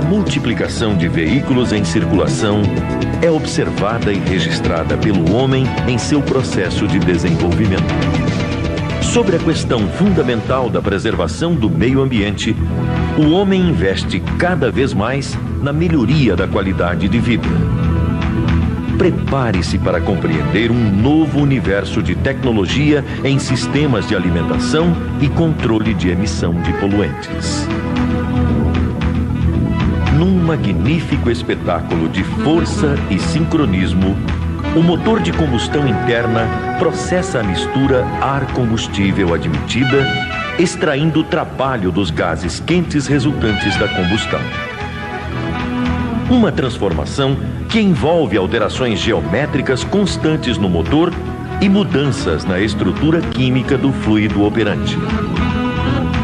multiplicação de veículos em circulação é observada e registrada pelo homem em seu processo de desenvolvimento. Sobre a questão fundamental da preservação do meio ambiente, o homem investe cada vez mais na melhoria da qualidade de vida. Prepare-se para compreender um novo universo de tecnologia em sistemas de alimentação e controle de emissão de poluentes. Num magnífico espetáculo de força e sincronismo, o motor de combustão interna processa a mistura ar-combustível admitida, extraindo o trabalho dos gases quentes resultantes da combustão. Uma transformação que envolve alterações geométricas constantes no motor e mudanças na estrutura química do fluido operante.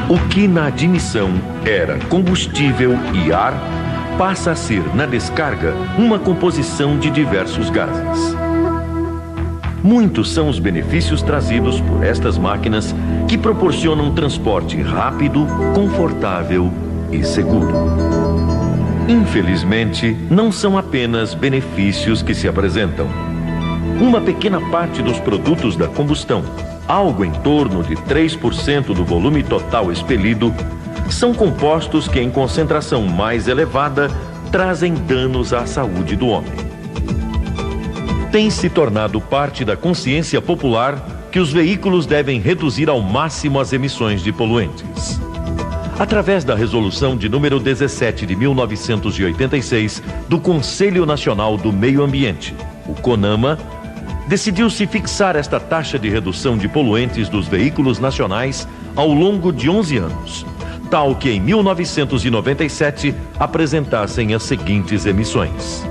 O que na admissão era combustível e ar, passa a ser, na descarga, uma composição de diversos gases. Muitos são os benefícios trazidos por estas máquinas que proporcionam transporte rápido, confortável e seguro. Infelizmente, não são apenas benefícios que se apresentam. Uma pequena parte dos produtos da combustão, algo em torno de 3% do volume total expelido, são compostos que, em concentração mais elevada, trazem danos à saúde do homem. Tem se tornado parte da consciência popular que os veículos devem reduzir ao máximo as emissões de poluentes. Através da resolução de número 17 de 1986 do Conselho Nacional do Meio Ambiente, o CONAMA, decidiu-se fixar esta taxa de redução de poluentes dos veículos nacionais ao longo de 11 anos, tal que em 1997 apresentassem as seguintes emissões: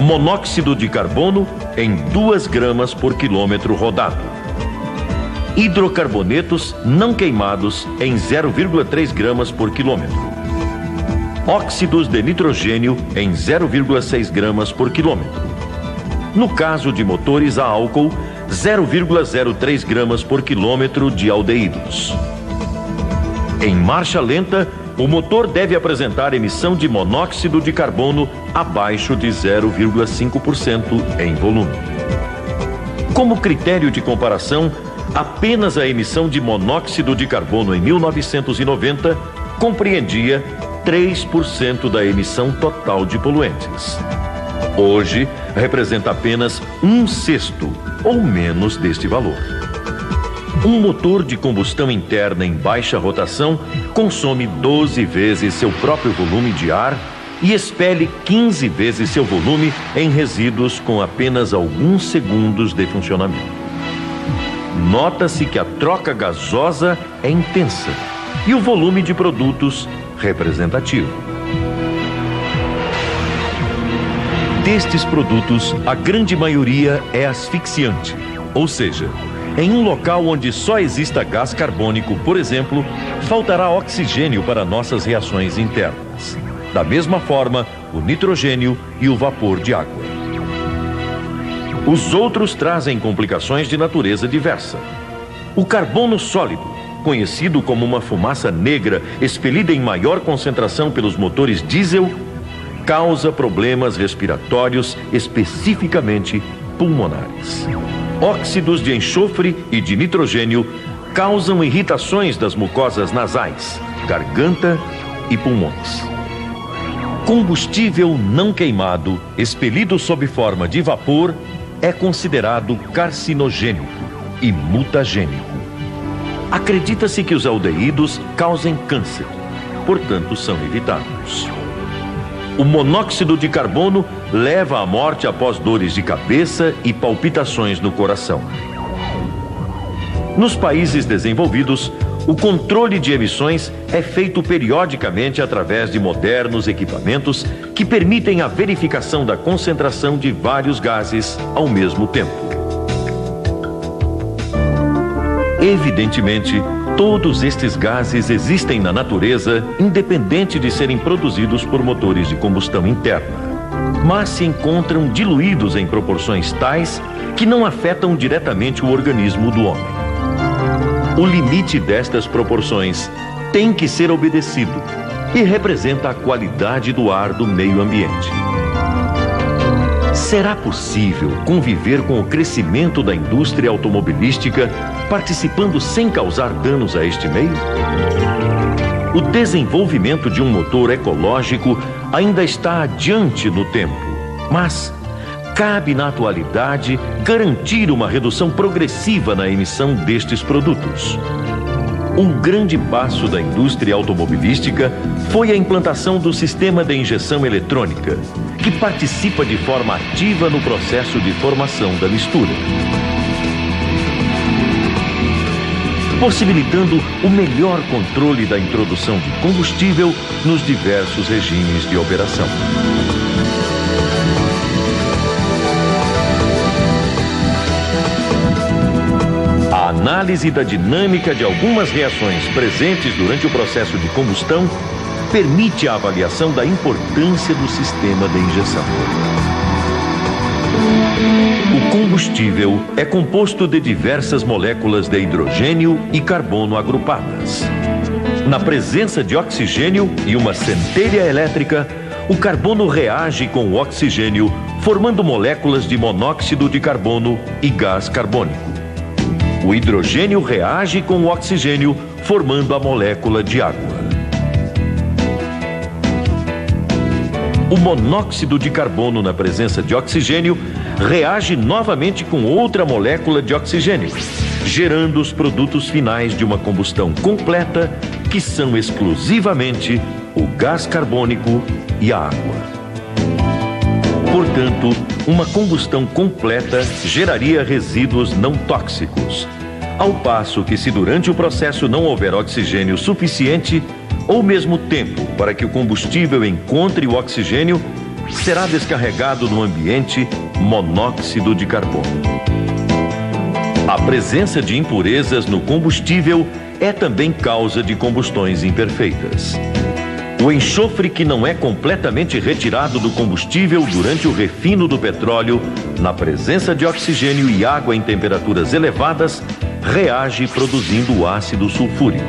monóxido de carbono em 2 gramas por quilômetro rodado, hidrocarbonetos não queimados em 0,3 gramas por quilômetro, óxidos de nitrogênio em 0,6 gramas por quilômetro. No caso de motores a álcool, 0,03 gramas por quilômetro de aldeídos. Em marcha lenta, o motor deve apresentar emissão de monóxido de carbono abaixo de 0,5% em volume. Como critério de comparação, apenas a emissão de monóxido de carbono em 1990 compreendia 3% da emissão total de poluentes. Hoje, representa apenas 1/6 ou menos deste valor. Um motor de combustão interna em baixa rotação consome 12 vezes seu próprio volume de ar e expele 15 vezes seu volume em resíduos com apenas alguns segundos de funcionamento. Nota-se que a troca gasosa é intensa e o volume de produtos representativo. Destes produtos, a grande maioria é asfixiante, ou seja, em um local onde só exista gás carbônico, por exemplo, faltará oxigênio para nossas reações internas. Da mesma forma, o nitrogênio e o vapor de água. Os outros trazem complicações de natureza diversa. O carbono sólido, conhecido como uma fumaça negra expelida em maior concentração pelos motores diesel, causa problemas respiratórios, especificamente pulmonares. Óxidos de enxofre e de nitrogênio causam irritações das mucosas nasais, garganta e pulmões. Combustível não queimado, expelido sob forma de vapor, é considerado carcinogênico e mutagênico. Acredita-se que os aldeídos causem câncer, portanto são evitados. O monóxido de carbono leva à morte após dores de cabeça e palpitações no coração. Nos países desenvolvidos, o controle de emissões é feito periodicamente através de modernos equipamentos que permitem a verificação da concentração de vários gases ao mesmo tempo. Evidentemente, todos estes gases existem na natureza, independente de serem produzidos por motores de combustão interna, mas se encontram diluídos em proporções tais que não afetam diretamente o organismo do homem. O limite destas proporções tem que ser obedecido, e representa a qualidade do ar do meio ambiente. Será possível conviver com o crescimento da indústria automobilística, participando sem causar danos a este meio? O desenvolvimento de um motor ecológico ainda está adiante no tempo, mas cabe na atualidade garantir uma redução progressiva na emissão destes produtos. Um grande passo da indústria automobilística foi a implantação do sistema de injeção eletrônica, que participa de forma ativa no processo de formação da mistura, possibilitando o melhor controle da introdução de combustível nos diversos regimes de operação. A análise da dinâmica de algumas reações presentes durante o processo de combustão permite a avaliação da importância do sistema de injeção. O combustível é composto de diversas moléculas de hidrogênio e carbono agrupadas. Na presença de oxigênio e uma centelha elétrica, o carbono reage com o oxigênio, formando moléculas de monóxido de carbono e gás carbônico. O hidrogênio reage com o oxigênio, formando a molécula de água. O monóxido de carbono, na presença de oxigênio, reage novamente com outra molécula de oxigênio, gerando os produtos finais de uma combustão completa, que são exclusivamente o gás carbônico e a água. Portanto, uma combustão completa geraria resíduos não tóxicos, ao passo que, se durante o processo não houver oxigênio suficiente, ou mesmo tempo para que o combustível encontre o oxigênio, será descarregado no ambiente monóxido de carbono. A presença de impurezas no combustível é também causa de combustões imperfeitas. O enxofre que não é completamente retirado do combustível durante o refino do petróleo, na presença de oxigênio e água em temperaturas elevadas, reage produzindo ácido sulfúrico.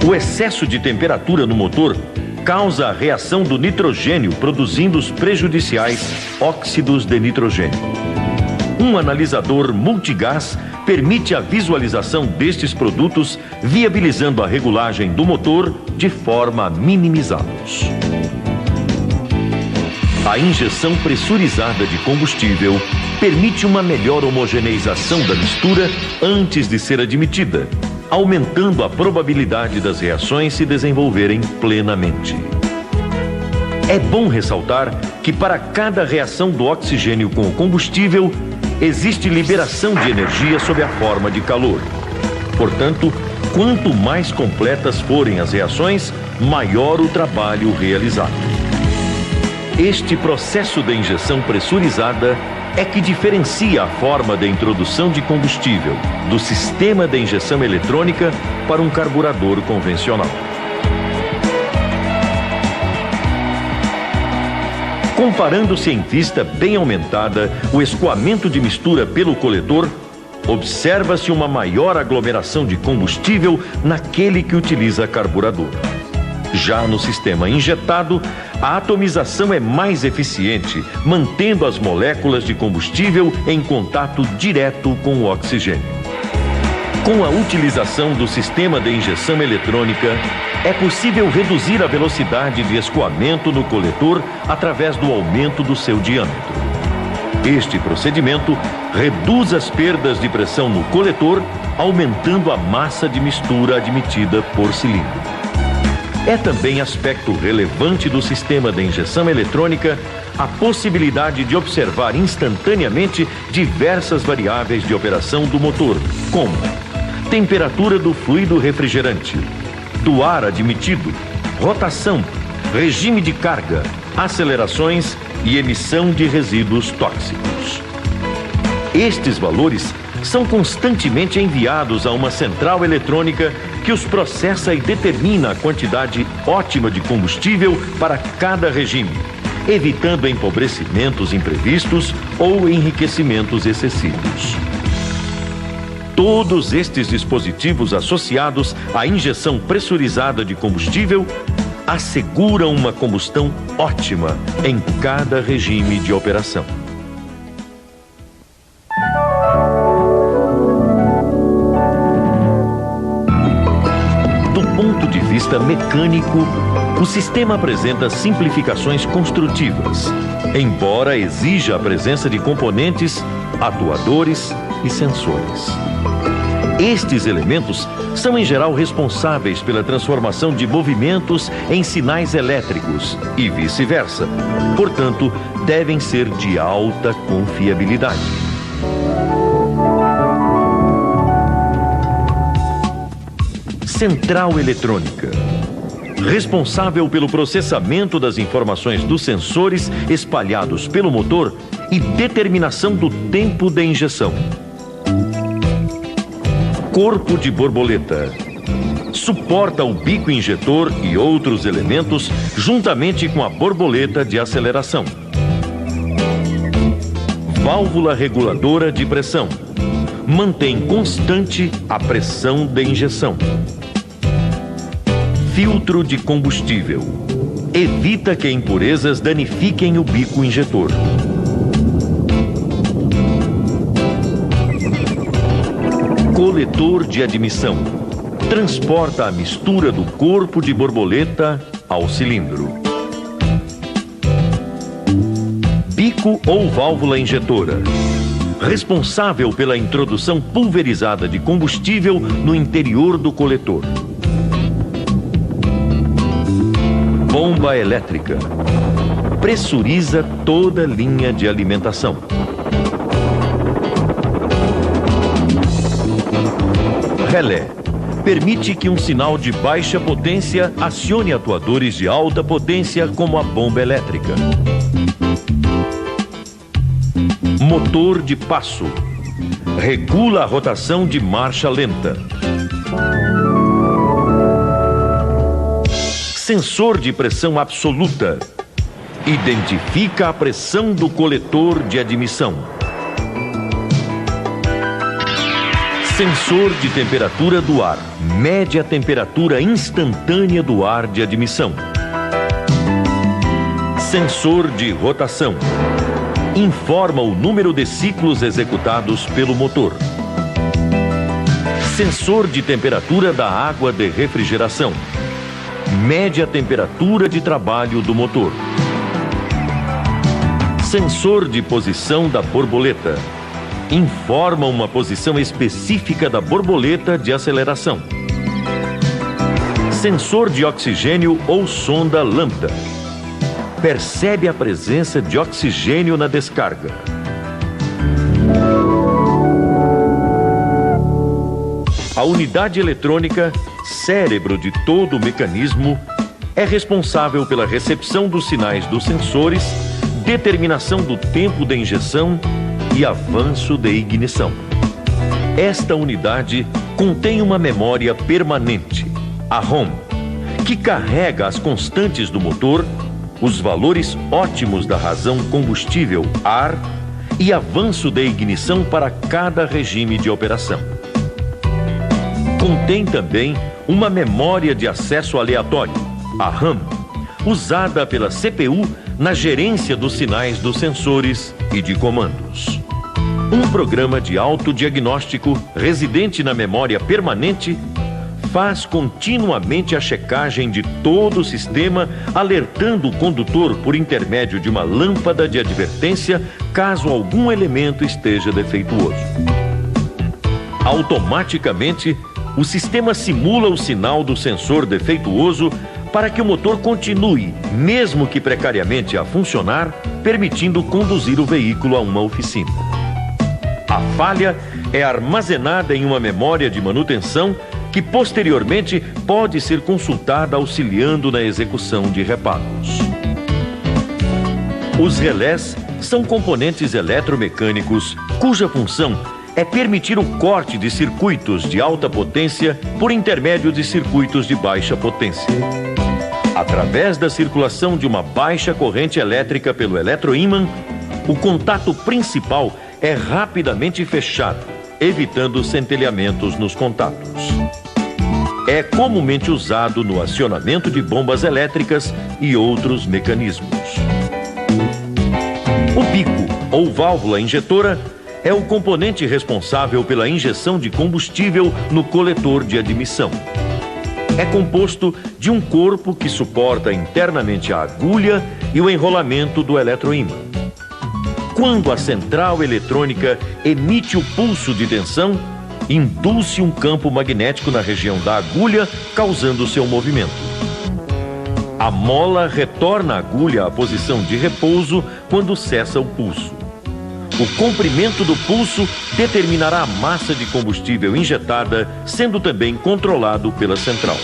O excesso de temperatura no motor causa a reação do nitrogênio, produzindo os prejudiciais óxidos de nitrogênio. Um analisador multigás permite a visualização destes produtos, viabilizando a regulagem do motor de forma a minimizá-los. A injeção pressurizada de combustível permite uma melhor homogeneização da mistura antes de ser admitida, aumentando a probabilidade das reações se desenvolverem plenamente. É bom ressaltar que para cada reação do oxigênio com o combustível, existe liberação de energia sob a forma de calor. Portanto, quanto mais completas forem as reações, maior o trabalho realizado. Este processo de injeção pressurizada é que diferencia a forma de introdução de combustível do sistema de injeção eletrônica para um carburador convencional. Comparando-se em vista bem aumentada o escoamento de mistura pelo coletor, observa-se uma maior aglomeração de combustível naquele que utiliza carburador. Já no sistema injetado, a atomização é mais eficiente, mantendo as moléculas de combustível em contato direto com o oxigênio. Com a utilização do sistema de injeção eletrônica, é possível reduzir a velocidade de escoamento no coletor através do aumento do seu diâmetro. Este procedimento reduz as perdas de pressão no coletor, aumentando a massa de mistura admitida por cilindro. É também aspecto relevante do sistema de injeção eletrônica a possibilidade de observar instantaneamente diversas variáveis de operação do motor, como temperatura do fluido refrigerante, do ar admitido, rotação, regime de carga, acelerações e emissão de resíduos tóxicos. Estes valores são constantemente enviados a uma central eletrônica que os processa e determina a quantidade ótima de combustível para cada regime, evitando empobrecimentos imprevistos ou enriquecimentos excessivos. Todos estes dispositivos associados à injeção pressurizada de combustível asseguram uma combustão ótima em cada regime de operação. Do ponto de vista mecânico, o sistema apresenta simplificações construtivas, embora exija a presença de componentes, atuadores e sensores. Estes elementos são em geral responsáveis pela transformação de movimentos em sinais elétricos e vice-versa. Portanto, devem ser de alta confiabilidade. Central eletrônica. Responsável pelo processamento das informações dos sensores espalhados pelo motor e determinação do tempo de injeção. Corpo de borboleta. Suporta o bico injetor e outros elementos juntamente com a borboleta de aceleração. Válvula reguladora de pressão. Mantém constante a pressão de injeção. Filtro de combustível. Evita que impurezas danifiquem o bico injetor. Coletor de admissão. Transporta a mistura do corpo de borboleta ao cilindro. Bico ou válvula injetora. Responsável pela introdução pulverizada de combustível no interior do coletor. Bomba elétrica. Pressuriza toda linha de alimentação. Relé. Permite que um sinal de baixa potência acione atuadores de alta potência, como a bomba elétrica. Motor de passo. Regula a rotação de marcha lenta. Sensor de pressão absoluta. Identifica a pressão do coletor de admissão. Sensor de temperatura do ar. Mede a temperatura instantânea do ar de admissão. Sensor de rotação. Informa o número de ciclos executados pelo motor. Sensor de temperatura da água de refrigeração. Mede a temperatura de trabalho do motor. Sensor de posição da borboleta. Informa uma posição específica da borboleta de aceleração. Sensor de oxigênio ou sonda lambda. Percebe a presença de oxigênio na descarga. A unidade eletrônica, cérebro de todo o mecanismo, é responsável pela recepção dos sinais dos sensores, determinação do tempo de injeção e avanço de ignição. Esta unidade contém uma memória permanente, a ROM, que carrega as constantes do motor, os valores ótimos da razão combustível, ar, e avanço de ignição para cada regime de operação. Contém também uma memória de acesso aleatório, a RAM, usada pela CPU na gerência dos sinais dos sensores e de comandos. Um programa de autodiagnóstico residente na memória permanente faz continuamente a checagem de todo o sistema, alertando o condutor por intermédio de uma lâmpada de advertência caso algum elemento esteja defeituoso. Automaticamente, o sistema simula o sinal do sensor defeituoso para que o motor continue, mesmo que precariamente, a funcionar, permitindo conduzir o veículo a uma oficina. A falha é armazenada em uma memória de manutenção que posteriormente pode ser consultada auxiliando na execução de reparos. Os relés são componentes eletromecânicos cuja função é permitir o corte de circuitos de alta potência por intermédio de circuitos de baixa potência. Através da circulação de uma baixa corrente elétrica pelo eletroímã, o contato principal é rapidamente fechado, evitando centelhamentos nos contatos. É comumente usado no acionamento de bombas elétricas e outros mecanismos. O bico, ou válvula injetora, é o componente responsável pela injeção de combustível no coletor de admissão. É composto de um corpo que suporta internamente a agulha e o enrolamento do eletroímã. Quando a central eletrônica emite o pulso de tensão, induz-se um campo magnético na região da agulha, causando seu movimento. A mola retorna a agulha à posição de repouso quando cessa o pulso. O comprimento do pulso determinará a massa de combustível injetada, sendo também controlado pela central.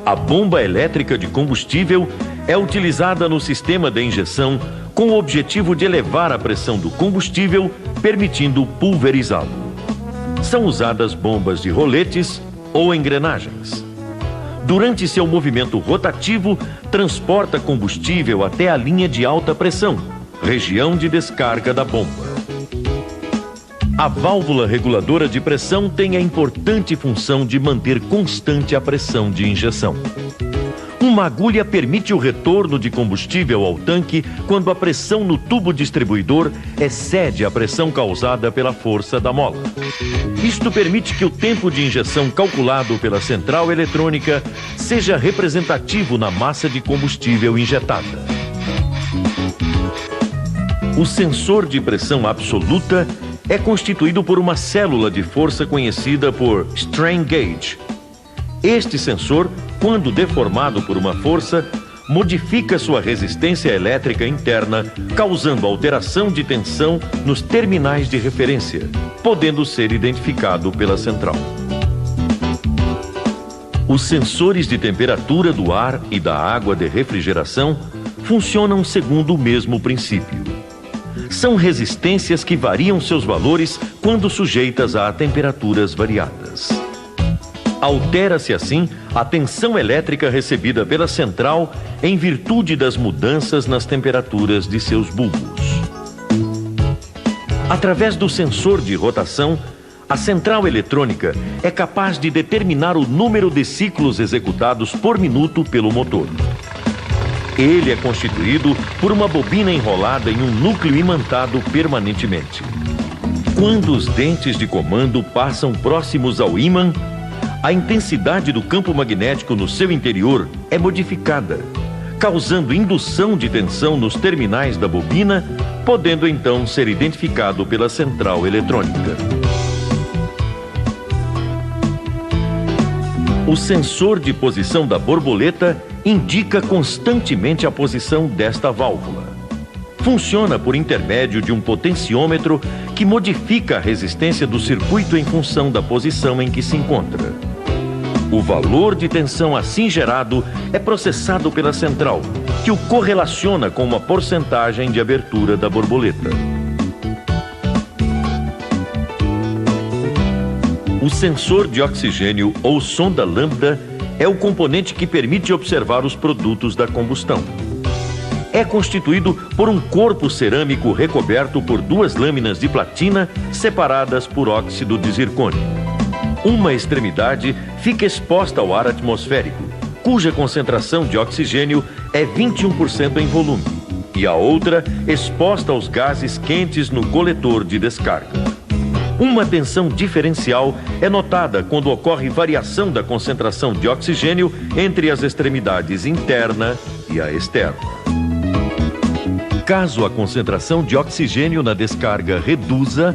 A bomba elétrica de combustível é utilizada no sistema de injeção com o objetivo de elevar a pressão do combustível, permitindo pulverizá-lo. São usadas bombas de roletes ou engrenagens. Durante seu movimento rotativo, transporta combustível até a linha de alta pressão, região de descarga da bomba. A válvula reguladora de pressão tem a importante função de manter constante a pressão de injeção. Uma agulha permite o retorno de combustível ao tanque quando a pressão no tubo distribuidor excede a pressão causada pela força da mola. Isto permite que o tempo de injeção calculado pela central eletrônica seja representativo na massa de combustível injetada. O sensor de pressão absoluta é constituído por uma célula de força conhecida por strain gauge. Este sensor, quando deformado por uma força, modifica sua resistência elétrica interna, causando alteração de tensão nos terminais de referência, podendo ser identificado pela central. Os sensores de temperatura do ar e da água de refrigeração funcionam segundo o mesmo princípio. São resistências que variam seus valores quando sujeitas a temperaturas variadas. Altera-se assim a tensão elétrica recebida pela central em virtude das mudanças nas temperaturas de seus bulbos. Através do sensor de rotação, a central eletrônica é capaz de determinar o número de ciclos executados por minuto pelo motor. Ele é constituído por uma bobina enrolada em um núcleo imantado permanentemente. Quando os dentes de comando passam próximos ao ímã, a intensidade do campo magnético no seu interior é modificada, causando indução de tensão nos terminais da bobina, podendo então ser identificado pela central eletrônica. O sensor de posição da borboleta indica constantemente a posição desta válvula. Funciona por intermédio de um potenciômetro que modifica a resistência do circuito em função da posição em que se encontra. O valor de tensão assim gerado é processado pela central, que o correlaciona com uma porcentagem de abertura da borboleta. O sensor de oxigênio ou sonda lambda é o componente que permite observar os produtos da combustão. É constituído por um corpo cerâmico recoberto por duas lâminas de platina separadas por óxido de zircônio. Uma extremidade fica exposta ao ar atmosférico, cuja concentração de oxigênio é 21% em volume, e a outra exposta aos gases quentes no coletor de descarga. Uma tensão diferencial é notada quando ocorre variação da concentração de oxigênio entre as extremidades interna e a externa. Caso a concentração de oxigênio na descarga reduza,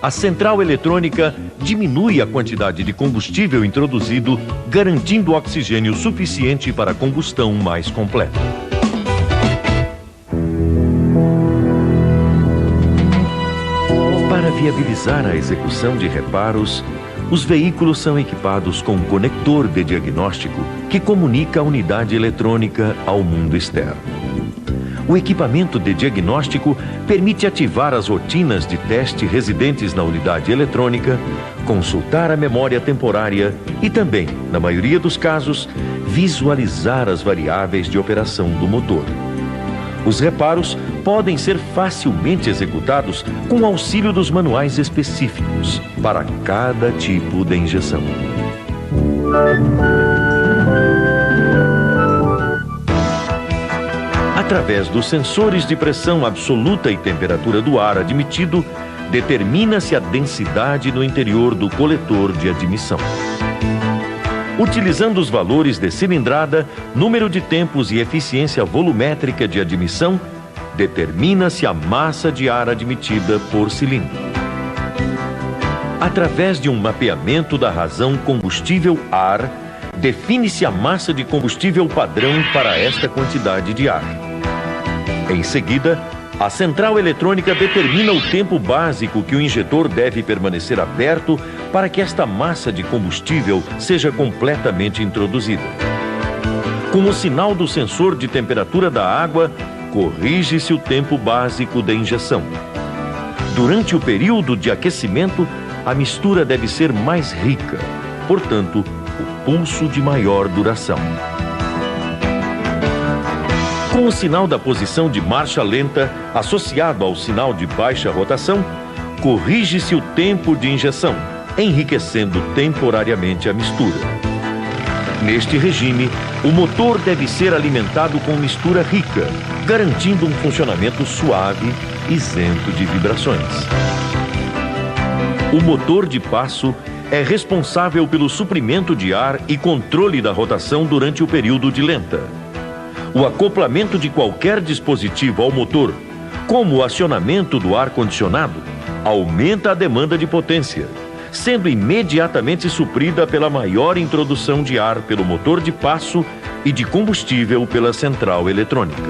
a central eletrônica diminui a quantidade de combustível introduzido, garantindo oxigênio suficiente para a combustão mais completa. Para viabilizar a execução de reparos, os veículos são equipados com um conector de diagnóstico que comunica a unidade eletrônica ao mundo externo. O equipamento de diagnóstico permite ativar as rotinas de teste residentes na unidade eletrônica, consultar a memória temporária e também, na maioria dos casos, visualizar as variáveis de operação do motor. Os reparos podem ser facilmente executados com o auxílio dos manuais específicos para cada tipo de injeção. Através dos sensores de pressão absoluta e temperatura do ar admitido, determina-se a densidade no interior do coletor de admissão. Utilizando os valores de cilindrada, número de tempos e eficiência volumétrica de admissão, determina-se a massa de ar admitida por cilindro. Através de um mapeamento da razão combustível-ar, define-se a massa de combustível padrão para esta quantidade de ar. Em seguida, a central eletrônica determina o tempo básico que o injetor deve permanecer aberto para que esta massa de combustível seja completamente introduzida. Com o sinal do sensor de temperatura da água, corrige-se o tempo básico da injeção. Durante o período de aquecimento, a mistura deve ser mais rica, portanto, o pulso de maior duração. Com o sinal da posição de marcha lenta associado ao sinal de baixa rotação, corrige-se o tempo de injeção, enriquecendo temporariamente a mistura. Neste regime, o motor deve ser alimentado com mistura rica, garantindo um funcionamento suave, isento de vibrações. O motor de passo é responsável pelo suprimento de ar e controle da rotação durante o período de lenta. O acoplamento de qualquer dispositivo ao motor, como o acionamento do ar-condicionado, aumenta a demanda de potência, sendo imediatamente suprida pela maior introdução de ar pelo motor de passo e de combustível pela central eletrônica.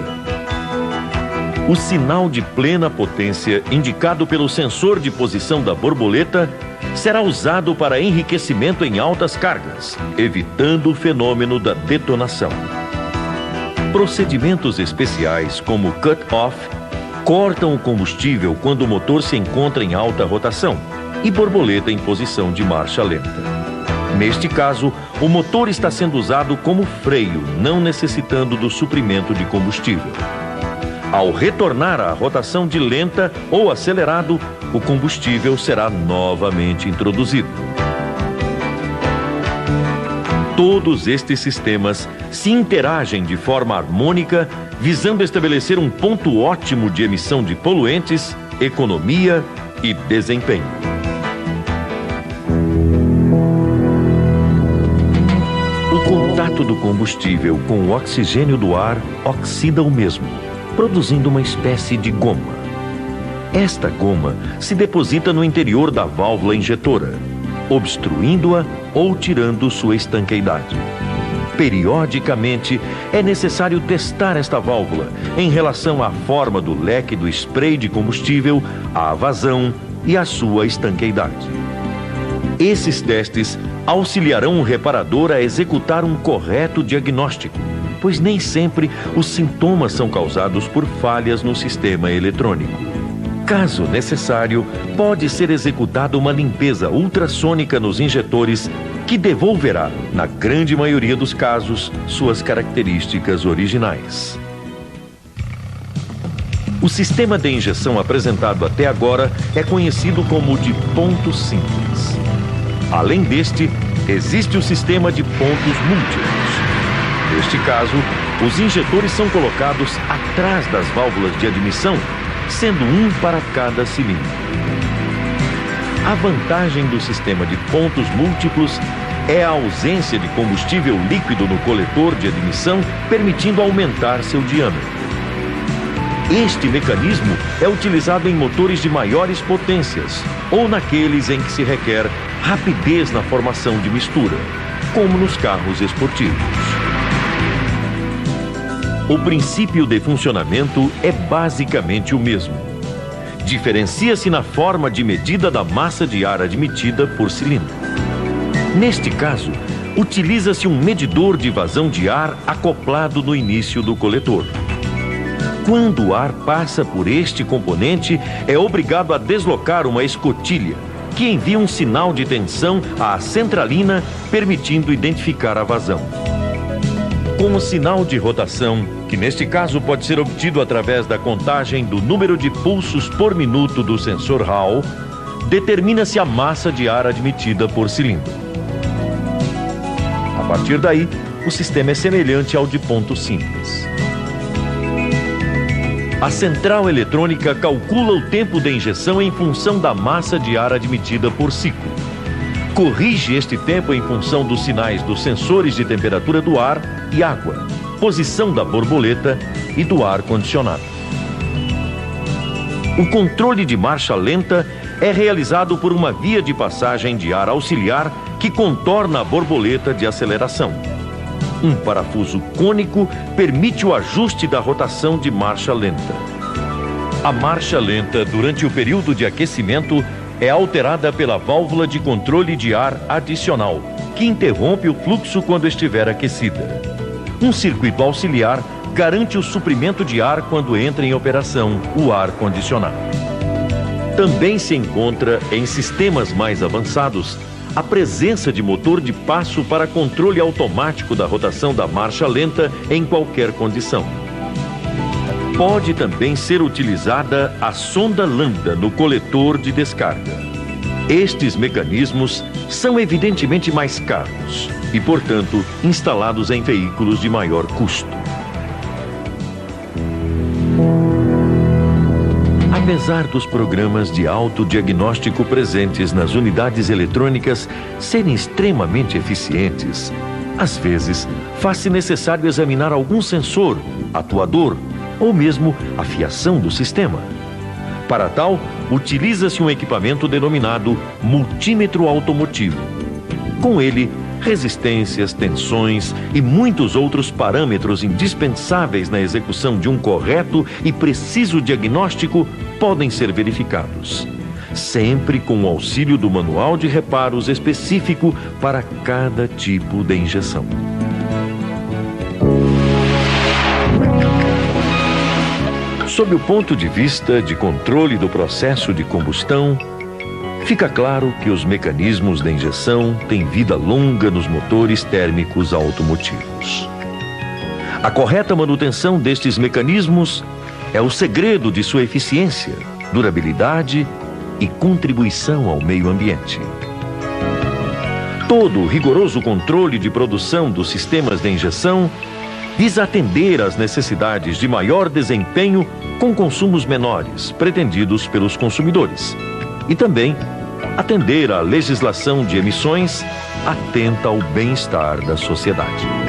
O sinal de plena potência, indicado pelo sensor de posição da borboleta, será usado para enriquecimento em altas cargas, evitando o fenômeno da detonação. Procedimentos especiais, como cut-off, cortam o combustível quando o motor se encontra em alta rotação e borboleta em posição de marcha lenta. Neste caso, o motor está sendo usado como freio, não necessitando do suprimento de combustível. Ao retornar à rotação de lenta ou acelerado, o combustível será novamente introduzido. Todos estes sistemas se interagem de forma harmônica, visando estabelecer um ponto ótimo de emissão de poluentes, economia e desempenho. O contato do combustível com o oxigênio do ar oxida o mesmo, produzindo uma espécie de goma. Esta goma se deposita no interior da válvula injetora, obstruindo-a ou tirando sua estanqueidade. Periodicamente, é necessário testar esta válvula em relação à forma do leque do spray de combustível, à vazão e à sua estanqueidade. Esses testes auxiliarão o reparador a executar um correto diagnóstico, pois nem sempre os sintomas são causados por falhas no sistema eletrônico. Caso necessário, pode ser executada uma limpeza ultrassônica nos injetores que devolverá, na grande maioria dos casos, suas características originais. O sistema de injeção apresentado até agora é conhecido como de ponto simples. Além deste, existe o sistema de pontos múltiplos. Neste caso, os injetores são colocados atrás das válvulas de admissão, sendo um para cada cilindro. A vantagem do sistema de pontos múltiplos é a ausência de combustível líquido no coletor de admissão, permitindo aumentar seu diâmetro. Este mecanismo é utilizado em motores de maiores potências ou naqueles em que se requer rapidez na formação de mistura, como nos carros esportivos. O princípio de funcionamento é basicamente o mesmo. Diferencia-se na forma de medida da massa de ar admitida por cilindro. Neste caso, utiliza-se um medidor de vazão de ar acoplado no início do coletor. Quando o ar passa por este componente, é obrigado a deslocar uma escotilha, que envia um sinal de tensão à centralina, permitindo identificar a vazão. Com o sinal de rotação, que neste caso pode ser obtido através da contagem do número de pulsos por minuto do sensor Hall, determina-se a massa de ar admitida por cilindro. A partir daí, o sistema é semelhante ao de ponto simples. A central eletrônica calcula o tempo de injeção em função da massa de ar admitida por ciclo. Corrige este tempo em função dos sinais dos sensores de temperatura do ar e água, posição da borboleta e do ar condicionado. O controle de marcha lenta é realizado por uma via de passagem de ar auxiliar que contorna a borboleta de aceleração. Um parafuso cônico permite o ajuste da rotação de marcha lenta. A marcha lenta, durante o período de aquecimento, é alterada pela válvula de controle de ar adicional, que interrompe o fluxo quando estiver aquecida. Um circuito auxiliar garante o suprimento de ar quando entra em operação o ar condicionado. Também se encontra em sistemas mais avançados a presença de motor de passo para controle automático da rotação da marcha lenta em qualquer condição. Pode também ser utilizada a sonda lambda no coletor de descarga. Estes mecanismos são evidentemente mais caros e, portanto, instalados em veículos de maior custo. Apesar dos programas de autodiagnóstico presentes nas unidades eletrônicas serem extremamente eficientes, às vezes faz-se necessário examinar algum sensor, atuador ou mesmo a fiação do sistema. Para tal, utiliza-se um equipamento denominado multímetro automotivo. Com ele, resistências, tensões e muitos outros parâmetros indispensáveis na execução de um correto e preciso diagnóstico podem ser verificados, sempre com o auxílio do manual de reparos específico para cada tipo de injeção. Sob o ponto de vista de controle do processo de combustão, fica claro que os mecanismos de injeção têm vida longa nos motores térmicos automotivos. A correta manutenção destes mecanismos é o segredo de sua eficiência, durabilidade e contribuição ao meio ambiente. Todo o rigoroso controle de produção dos sistemas de injeção visa atender às necessidades de maior desempenho com consumos menores pretendidos pelos consumidores e também atender à legislação de emissões atenta ao bem-estar da sociedade.